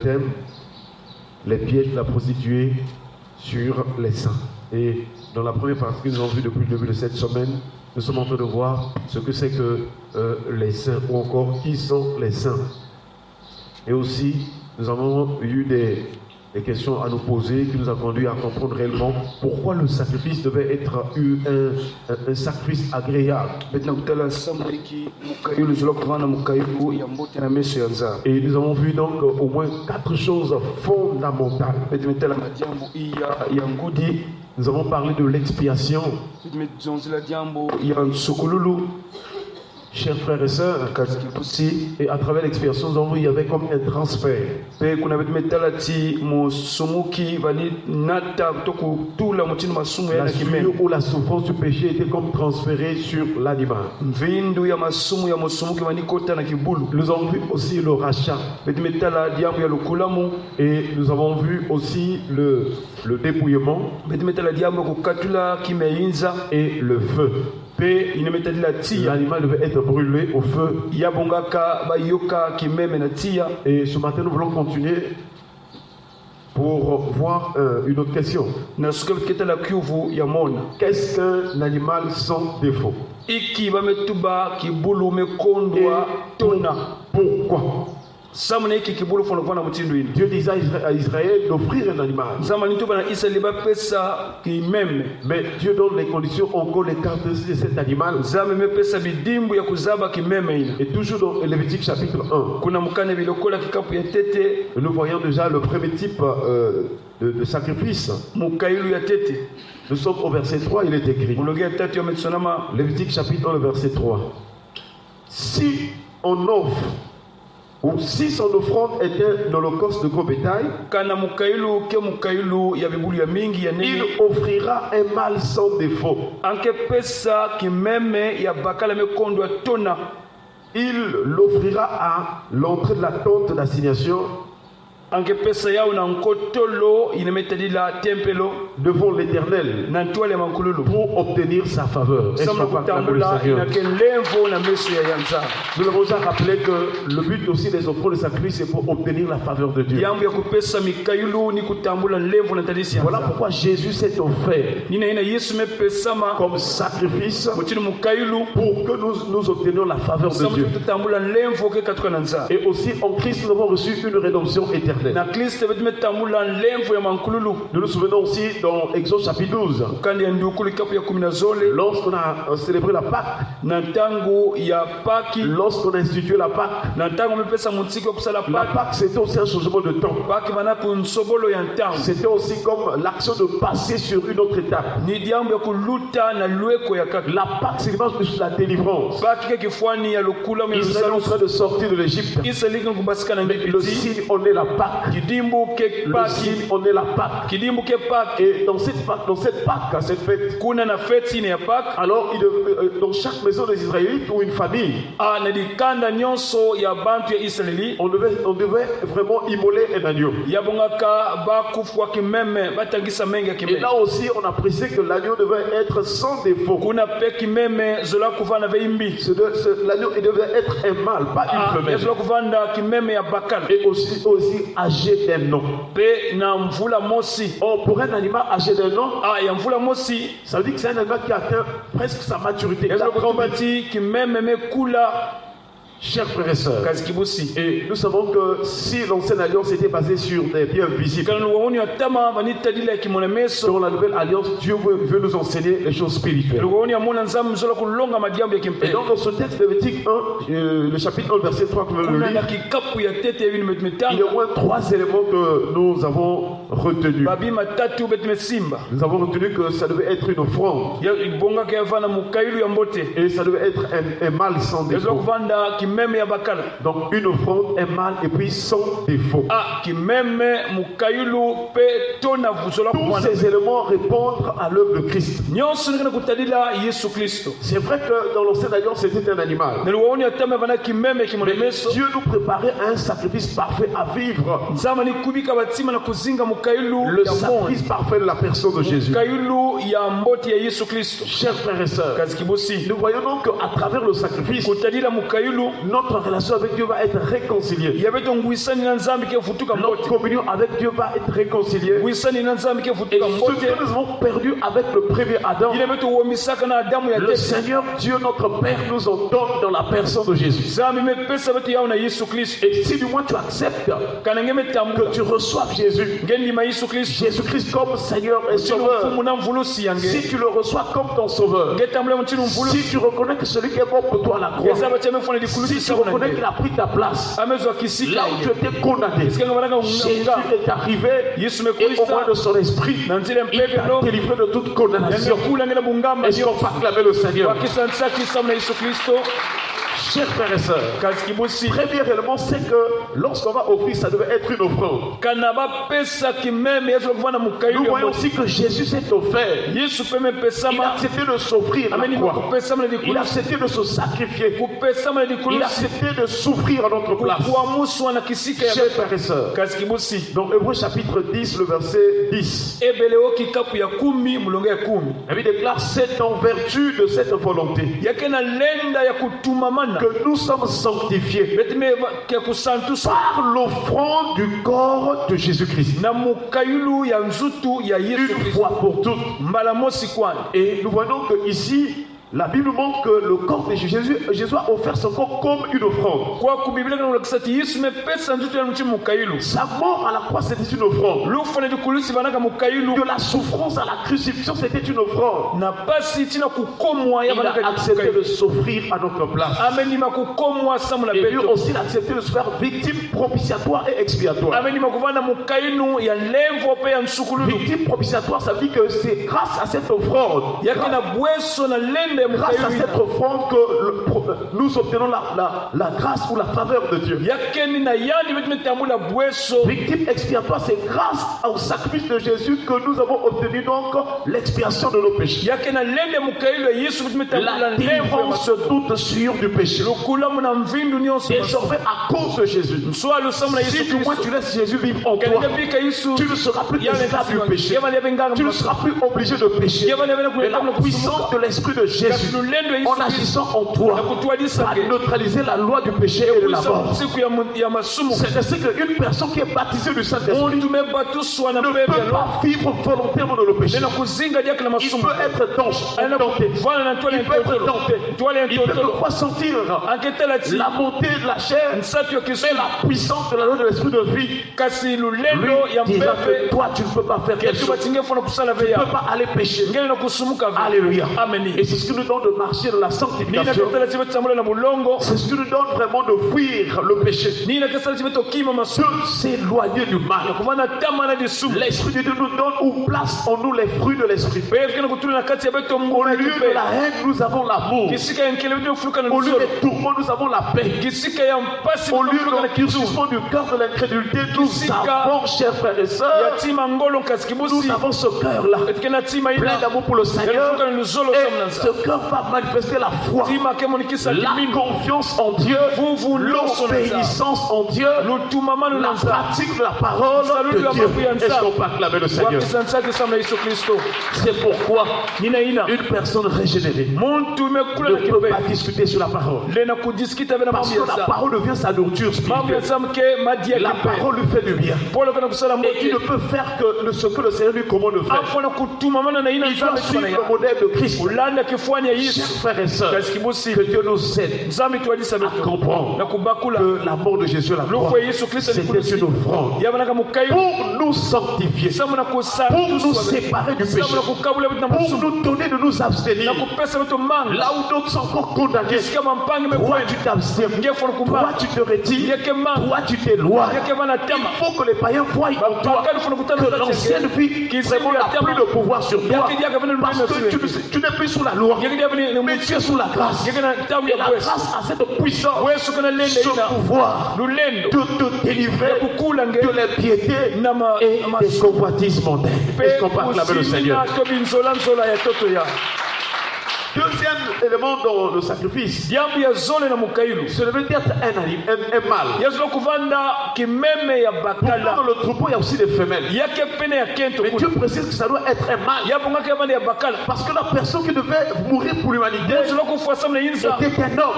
thème, les pièges de la prostituée sur les saints. Et dans la première partie que nous avons vue depuis le début de cette semaine, nous sommes en train de voir ce que c'est que les saints, ou encore qui sont les saints. Et aussi, nous avons eu des questions à nous poser qui nous ont conduit à comprendre réellement pourquoi le sacrifice devait être un sacrifice agréable. Et nous avons vu donc au moins 4 choses fondamentales. Nous avons parlé de l'expiation. Chers frères et sœurs, et à travers l'expiation, nous avons vu qu'il y avait comme un transfert. Celui où la souffrance du péché était comme transférée sur l'animal. Nous avons vu aussi le rachat. Et nous avons vu aussi le dépouillement et le feu. L'animal devait être brûlé au feu. Et ce matin, nous voulons continuer pour voir une autre question. Qu'est-ce qu'un animal sans défaut? Et pourquoi? Dieu disait à Israël d'offrir un animal. Mais Dieu donne les conditions, encore les caractéristiques de cet animal. Et toujours dans Lévitique chapitre 1, nous voyons déjà le premier type de sacrifice. Nous sommes au verset 3, il est écrit. Lévitique chapitre 1, le verset 3. Si on offre, ou si son offrande était un holocauste de gros bétail, il offrira un mâle sans défaut. Il l'offrira à l'entrée de la tente d'assignation, devant l'Éternel, pour obtenir sa faveur. Nous l'avons déjà rappelé que le but aussi des offrandes de sacrifice, c'est pour obtenir la faveur de Dieu. Voilà pourquoi Jésus s'est offert comme sacrifice pour que nous obtenions la faveur de Dieu. Et aussi en Christ, nous avons reçu une rédemption éternelle. Nous nous souvenons aussi dans Exode chapitre 12, lorsqu'on a célébré la Pâque, lorsqu'on a institué la Pâque, la Pâque c'était aussi un changement de temps. C'était aussi comme l'action de passer sur une autre étape. La Pâque c'est l'image de la délivrance. Israël est en train de sortir de l'Égypte. Le signe, on est la Pâque. Le signe, on est la Pâque. Et dans cette Pâque, à cette fête, alors dans chaque maison des Israélites ou une famille, on devait vraiment immoler un agneau. Et là aussi, on appréciait que l'agneau devait être sans défaut. L'agneau devait être un mâle, pas une femelle. Et aussi âgé d'un an. Or, pour un animal âgé d'un an, ça veut dire que c'est un animal qui atteint presque sa maturité. Chers frères et sœurs, et nous savons que si l'ancienne alliance était basée sur des biens visibles, dans la nouvelle alliance, Dieu veut nous enseigner les choses spirituelles. Et donc dans ce texte de Lévitique 1, le chapitre 1, verset 3, que nous le lisons, il y a au moins 3 éléments que nous avons retenus. Nous avons retenu que ça devait être une offrande. Et ça devait être un mâle sans défaut. Donc une offrande, un mâle et puis sans défaut. Tous ces éléments répondent à l'œuvre de Christ. C'est vrai que dans l'ancienne alliance c'était un animal. Mais Dieu nous préparait un sacrifice parfait à vivre. Le sacrifice parfait de la personne de Jésus. Chers frères et sœurs, nous voyons donc qu'à travers le sacrifice, notre relation avec Dieu va être réconciliée. Notre communion avec Dieu va être réconciliée. Et ce que nous avons perdu avec le premier Adam, le Seigneur Dieu notre Père nous en donne dans la personne de Jésus. Et si du moins tu acceptes que tu reçoives Jésus-Christ comme Seigneur et Sauveur, si tu le reçois comme ton Sauveur, si tu reconnais que celui qui est mort pour toi à la croix, si tu reconnais qu'il a pris ta place, là où tu étais condamné, Jésus est arrivé et au moins de son esprit, il t'a délivré de toute condamnation. Est-ce qu'on va acclamer le Seigneur? Chers frères et sœurs, premièrement, c'est que lorsqu'on va offrir, ça devait être une offrande. Nous voyons aussi que Jésus s'est offert. Il a accepté de s'offrir à la croix. Il a accepté de se sacrifier. Il a accepté de souffrir à notre place. Chers frères et sœurs, dans Hébreux chapitre 10, le verset 10, la Bible déclare: c'est en vertu de cette volonté que nous sommes sanctifiés par l'offrande du corps de Jésus-Christ, une fois pour toutes. Et nous voyons que ici, la Bible montre que le corps de Jésus a offert son corps comme une offrande. Sa mort à la croix, c'était une offrande. De la souffrance à la crucifixion, c'était une offrande. Il a accepté de s'offrir à notre place. Et lui aussi, il a accepté de se faire victime propitiatoire et expiatoire. Victime propitiatoire, ça veut dire que c'est grâce à cette offrande, grâce à cette offrande, que nous obtenons la grâce ou la faveur de Dieu. Victime expiatoire, c'est grâce au sacrifice de Jésus que nous avons obtenu donc l'expiation de nos péchés. La délivrance de toute souillure du péché. Désormais, à cause de Jésus, si du moins tu laisses Jésus vivre en toi, tu ne seras plus esclave du péché. Tu ne seras plus obligé de pécher. Et la puissance de l'Esprit de Jésus, en agissant en toi, va neutraliser la loi du péché et de la mort. C'est ainsi qu'une personne qui est baptisée du Saint-Esprit ne peut pas vivre volontairement dans le péché. Il peut être tenté. Il peut être tenté. Il peut pas sentir la montée de la chair et la puissance de la loi de l'Esprit de vie. Lui dira que toi tu ne peux pas faire quelque chose. Tu ne peux pas aller pécher. Alléluia. Et c'est ce qui nous donne de marcher dans la sanctification. C'est ce qui nous donne vraiment de fuir le péché, de s'éloigner du mal. L'Esprit de Dieu nous donne ou place en nous les fruits de l'Esprit. Au lieu de la haine, nous avons l'amour. Au lieu des tourments, nous avons la paix. Au lieu de l'endurcissement du cœur de l'incrédulité, nous avons, chers frères et sœurs, nous avons ce cœur-là, plein d'amour pour le Seigneur. Et ce cœur va manifester la foi, la confiance en Dieu, l'obéissance en Dieu, la pratique de la parole de Dieu. Est-ce qu'on peut acclamer le Seigneur? C'est pourquoi une personne régénérée ne peut pas discuter sur la parole, parce que la parole devient sa nourriture spirituelle. La parole lui fait du bien, et il ne peut faire que ce que le Seigneur lui commande de faire. Il doit suivre le modèle de Christ. Chers frères et sœurs, que Dieu nous aide à comprendre que la mort de Jésus à la croix, c'était une offrande pour nous sanctifier, pour nous séparer du péché, pour nous donner de nous abstenir. Là où d'autres sont encore condamnés, toi tu t'abstiens, toi tu te retires, toi tu t'éloignes. Il faut que les païens voient en toi que l'ancienne vie vraiment n'a plus de pouvoir sur toi, parce que tu n'es plus sous la loi, mais tu es sous la grâce. Et la grâce a cette puissance, ce pouvoir de te délivrer de l'impiété et des convoitises mondaines. Est-ce qu'on peut acclamer le Seigneur? deuxième élément dans le sacrifice, ce devait être un mâle. Pourtant, dans le troupeau, il y a aussi des femelles. Mais Dieu précise que ça doit être un mâle. Parce que la personne qui devait mourir pour l'humanité était un homme.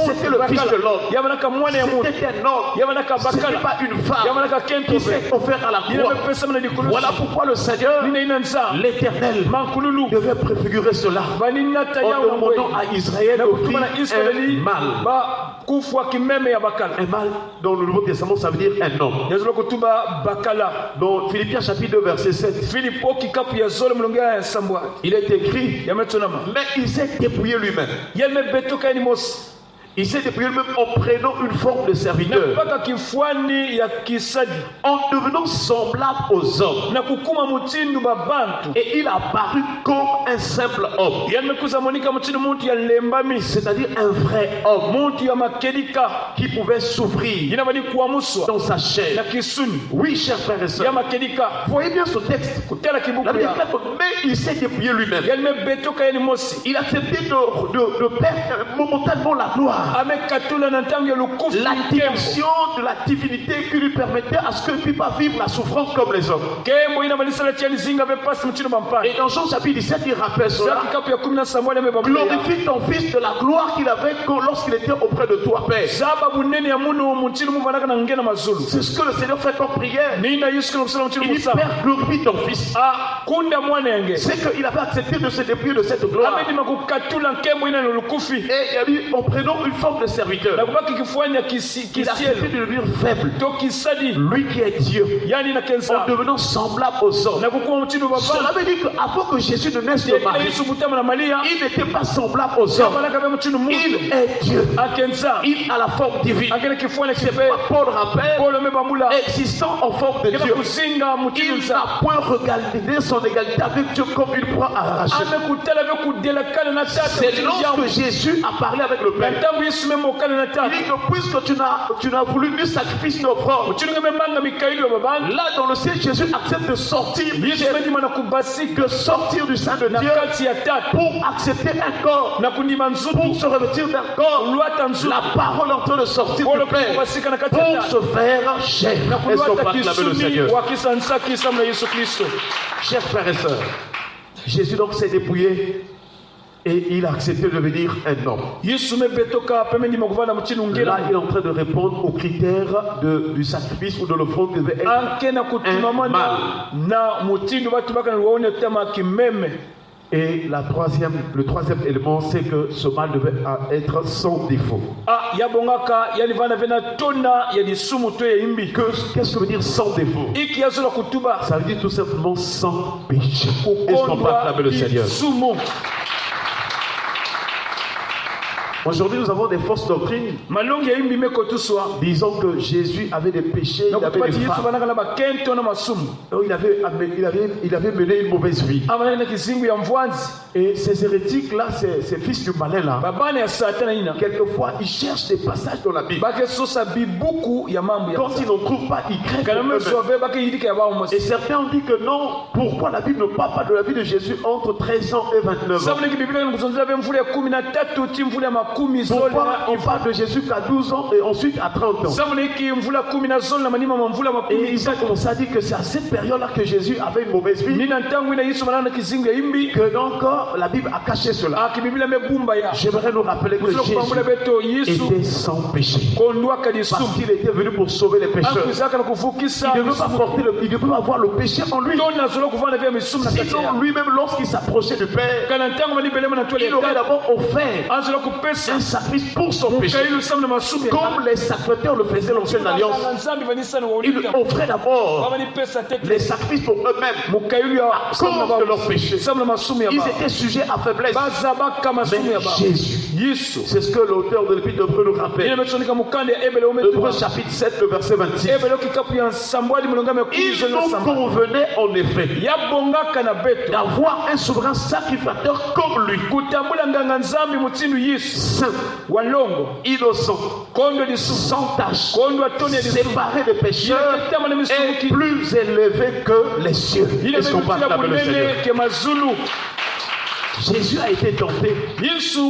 C'était le fils de l'homme. C'était un homme. Ce n'était pas une femme qui s'est offerte à la croix. Voilà pourquoi le Seigneur, l'Éternel, devait préfigurer cela en demandant à Israël d'offrir un mâle. Un mâle dans le Nouveau Testament, ça veut dire un homme. Dans Philippiens chapitre 2 verset 7, il est écrit, mais il s'est dépouillé lui-même. Il s'est dépouillé lui-même en prenant une forme de serviteur, en devenant semblable aux hommes. Et il a apparu comme un simple homme, c'est-à-dire un vrai homme qui pouvait souffrir dans sa chair. Oui, chers frères et sœurs, vous voyez bien ce texte. La Bible dit que mais il s'est dépouillé lui-même. Il a accepté de perdre momentanément la gloire, l'attention de la divinité qui lui permettait à ce qu'il ne puisse pas vivre la souffrance comme les hommes. Et dans Jean chapitre 17, il rappelle cela. Glorifie ton fils de la gloire qu'il avait lorsqu'il était auprès de toi, Père. C'est ce que le Seigneur fait comme prière. Il dit, Père, glorifie ton fils. C'est qu'il avait accepté de se dépouiller de cette gloire. Et il a dit, en prenant une forme de serviteur, il a accepté de devenir faible. Lui qui est Dieu, en devenant semblable aux hommes. Cela veut dire qu'avant que Jésus ne naisse de Marie, il n'était pas semblable aux hommes. Il est Dieu. Il a la forme divine. C'est pas Paul rappelle, existant en forme de Dieu. Il n'a point regardé son égalité avec Dieu comme une proie arrachée. C'est lorsque Jésus a parlé avec le Père. Il dit que puisque tu n'as voulu ni sacrifice ni offrande, là dans le ciel, Jésus accepte de sortir du ciel, de sortir du sein de Dieu pour accepter un corps, pour se revêtir d'un corps. La parole en train de sortir du Père pour se faire chair. Est-ce qu'on peut acclamer le Seigneur? Chers frères et sœurs, Jésus donc s'est dépouillé et il a accepté de devenir un homme. Là, il est en train de répondre aux critères du sacrifice ou de l'offrande qui devait être un mâle. Et le troisième élément, c'est que ce mâle devait être sans défaut. Qu'est-ce que veut dire sans défaut? Ça veut dire tout simplement sans péché. Est-ce qu'on peut acclamer le Seigneur? Aujourd'hui, nous avons des fausses doctrines disant que Jésus avait des péchés, il avait des femmes. Il avait mené une mauvaise vie. Et ces hérétiques-là, ces fils du malin-là, quelquefois, ils cherchent des passages dans la Bible. Quand ils n'en trouvent pas, ils craignent. Et certains ont dit que non, pourquoi la Bible ne parle pas de la vie de Jésus entre 13 ans et 29 ans? Pourquoi on parle de Jésus qu'à 12 ans et ensuite à 30 ans? Et ils ont commencé à dire que c'est à cette période-là que Jésus avait une mauvaise vie. Que donc la Bible a caché cela. J'aimerais nous rappeler que Jésus était sans péché. Parce qu'il était venu pour sauver les pécheurs. Il ne devait pas avoir le péché en lui. Sinon lui-même, lorsqu'il s'approchait du Père, il aurait d'abord offert un sacrifice pour son péché, comme les sacrificateurs le faisaient l'ancienne alliance. Ils offraient d'abord les sacrifices pour eux-mêmes à cause de leur péché. Ils étaient sujets à faiblesse. Mais Jésus, c'est ce que l'auteur de l'Épître d'Hébreux nous rappelle. Hébreux chapitre 7, le verset 26. Il nous convenait en effet d'avoir un souverain sacrificateur comme lui, saint, innocent, sans tache, séparé des pécheurs et plus élevé que les cieux. Est-ce qu'on parle de le Seigneur? Jésus a été tenté, Yesu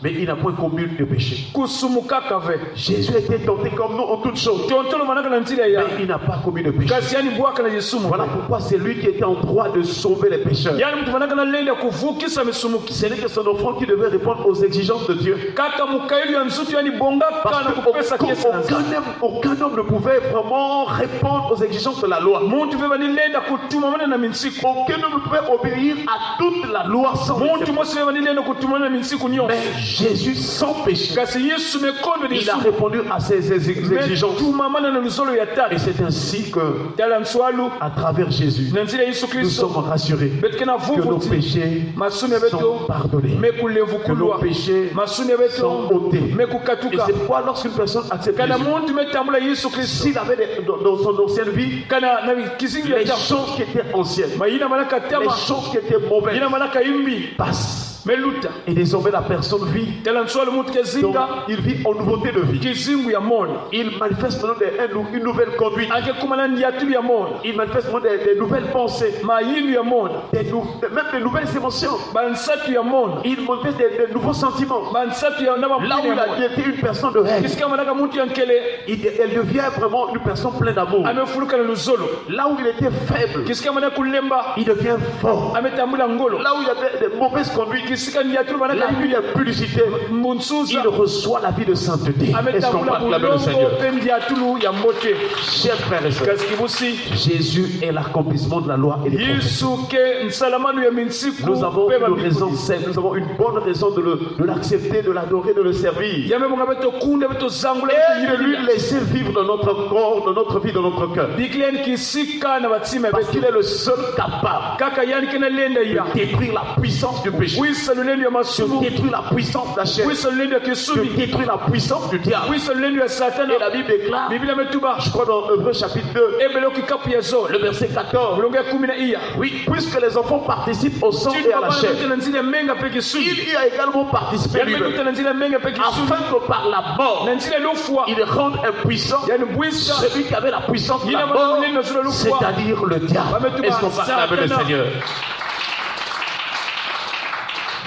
mais il n'a point commis de péché. kusumuka kave. Jésus a été tenté comme nous en toutes choses, Tontolo manaka na ntira ya. mais il n'a pas commis de péché. Kasi yani bwaka na Yesu mu. Voilà pourquoi c'est lui qui était en droit de sauver les pécheurs. Yani mtu manaka na lenda kuvukisa misumuki. Ce n'est que son enfant qui devait répondre aux exigences de Dieu. Kaka mukaili ya nzutu yani bonga Parce kana kupesa kiasi na nzutu. qu'aucun homme ne pouvait vraiment répondre aux exigences de la loi. Muntu beba ni lenda kutuma mana na minsiko. Aucun homme ne pouvait obéir à toute la loi sans Muntu exception. mose beba ni lenda kutuma na minsiko nyo. Mais Jésus, sans péché, Kasi Yesu mekondo il a Yesu. répondu à ces exigences. Tuma mana na luzolo ya Et tata. c'est ainsi que, Dala nswalu à travers Jésus, na nzira Yesu nous Kristo. sommes rassurés Betkena que nos vuvuti. péchés Masumi sont beto. pardonnés, Mekulevu que nos kulwa. péchés Masumi sont beto. ôtés. Et Mekukatuka. c'est pourquoi lorsqu'une personne accepte Kana Jésus, muntu metambula Yesu Kristo. s'il avait dans son ancienne vie Kana na kizingi ya les tamu. choses qui étaient anciennes, Mayina manaka les tama. choses qui étaient mauvaises Ina manaka imbi. passent. Meluta. Et désormais la personne vit. Tela nswalu mutu Donc, kezinga. il vit en nouveauté de vie. Kizingu ya mona. Il manifeste maintenant une nouvelle conduite. Anke kumana ndiatulu ya mona. Il manifeste maintenant des nouvelles pensées, Mayinu ya mona. même des nouvelles émotions. Bansatu ya mona. Il manifeste des nouveaux sentiments. Bansatu ya naba Là où mutini il ya a mona. été une personne de règne, Kisika manaka mutu yankele. elle devient vraiment une personne pleine d'amour. Amefuluka na luzolo. Là où il était faible, Kisika manaka kulemba. il devient fort. Ametambula ngolo. Là où il y avait des mauvaises conduites, Kisika ndiatulu là manaka où il y a impudicité, mbunsuza. il reçoit la vie de sainteté. Est-ce qu'on Ametambula peut acclamer le bulongo Seigneur? pe ndiatulu ya mbote. Chers frères et sœurs, Kasikibusi. Jésus est l'accomplissement de la loi et des prophètes. Yesu ke nsalamanu ya minsiku. Nous avons pe une bamikudi. raison saine, nous avons une bonne raison de l'accepter, de l'adorer, de le servir. Yame munga beto kunda beto zangula Et beto de lui yibila. laisser vivre dans notre corps, dans notre vie, dans notre cœur. Bikliani kisika na batima Parce beto. qu'il est le seul capable Kaka yani kena lenda ya. de détruire la puissance du péché, Wisa lulendo ya de masumu. détruire la puissance de la chair, Wisa lulendo ya de kisumi. détruire la puissance du diable. Wisa lulendo ya satana. Et la Bible déclare, Biblia metuba. je crois dans Hébreux chapitre 2, Ebelo kikapu ya zo. le verset 14, Mulongo ya 10 na iya. oui, puisque les enfants participent au sang et à la chair, Tuna nzile menga pe kisumi. il y a également participé Yani lui-même, tuna nzile menga pe kisumi. afin que par la mort, Na nzile lofwa. il rende impuissant Yani bwisa. celui qui avait la puissance de Yina la mort, maneno zula lofwa. c'est-à-dire le diable. Bametuba Est-ce qu'on peut acclamer le Satana. Seigneur?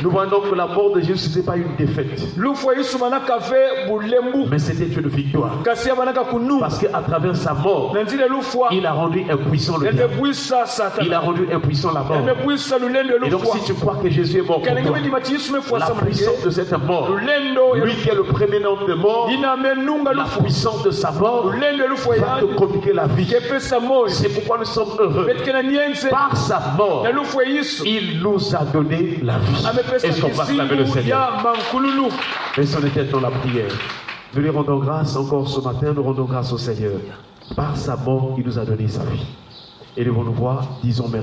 Nous voyons donc que la mort de Jésus, ce n'était pas une défaite, Lufwa Yesu manaka ve bulembu. mais c'était une victoire. Kasi ya manaka kunu. Parce qu'à travers sa mort, Na nzile lufwa. il a rendu impuissant le Yane diable. bwisa Il satana. a rendu impuissant la mort. Yane bwisa lulendo Et donc, lufwa. si tu crois que Jésus est mort pour Kanenge toi, wedi mati Yesu mefwa la samanege. puissance de cette mort, Lulendo ya lui qui est le préménant de mort, Ina menunga la lufwa. puissance de sa mort Lulendo lufwa va ya. te communiquer la vie. Kepesa moyo. C'est pourquoi nous sommes heureux. Betkena nienze. Par sa mort, Na lufwa Yesu. il nous a donné la vie. Amepesa Est-ce qu'on va acclamer le kizimu Seigneur? ya mankululu. Laissons les têtes dans la prière. Nous lui rendons grâce encore ce matin, nous rendons grâce au Seigneur. Par sa mort, il nous a donné sa vie. Et devant nous voir, disons merci.